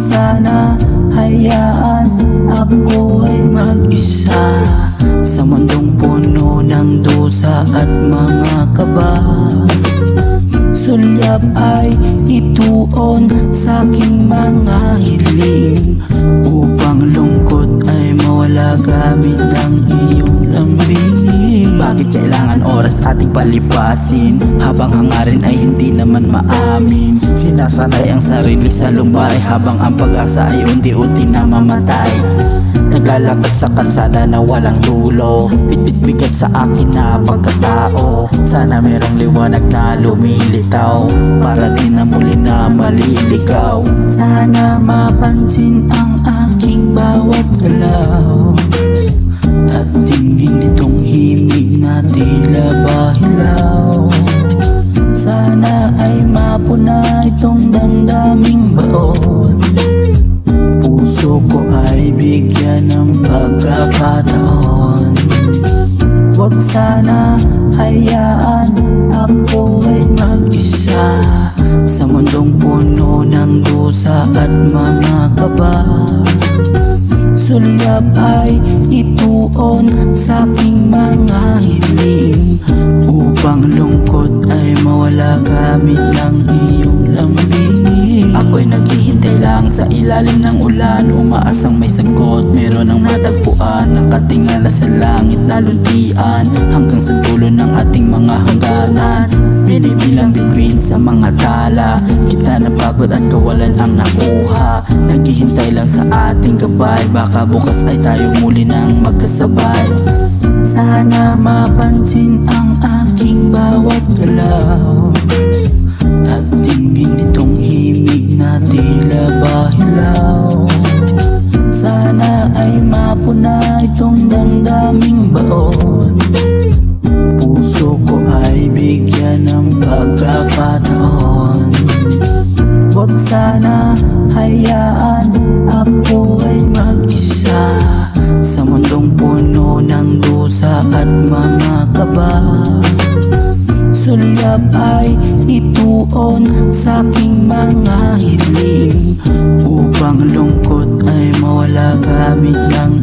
sana hayaan ako ay mag-isa sa mundong puno ng dusa at mga kaba. Sulyap ay ituon sa aking mga hiling, upang lungkot ay mawala gamit ang iyong lambing. Bakit kailangan oras ating palipasin, habang hangarin ay hindi naman maamin? Sinasanay ang sarili sa lumbay, habang ang pag-asa ay unti-unti na mamatay. Naglalakad sa kalsada na walang dulo, bitbit-bigat sa akin na pagkatao. Sana merong liwanag na lumilitaw, para di na muli na maliligaw. Sana mapansin ang aking bawat galaw, at tingin itong himig na tila bahilaw. Sana ay mapuna itong damdaming baon, puso ko ay bigyan ng pagkakataon. Huwag sana hayaan ako ay mag-isa sa mundong puno ng dusa at mga kaba. Sulyap ay ituon sa aking mga hiling, upang lungkot ay mawala gamit ng iyong lambing. Ako'y naghihintay lang sa ilalim ng ulan, umaasang may sagot, meron ang matagpuan. Nakatingala sa langit na luntian, hanggang sa dulo ng ating mga hangganan. Binibilang bituin sa mga tala, kita na pagod at kawalan ang nakuha. Naghihintay lang sa ating gabay, baka bukas ay tayo muli nang magkasabay. Sana mapansin ang aking bawat galaw, at tingin itong himig na tila bahilaw. Sana ay mapuna itong damdaming baon, puso ko ay bigyan ng pagkakataon. Huwag sana hayaan ako ay mag-isa sa mundong puno ng dusa at mga kaba. Sulyap ay ituon sa aking mga hiling, upang lungkot ay mawala gamit ng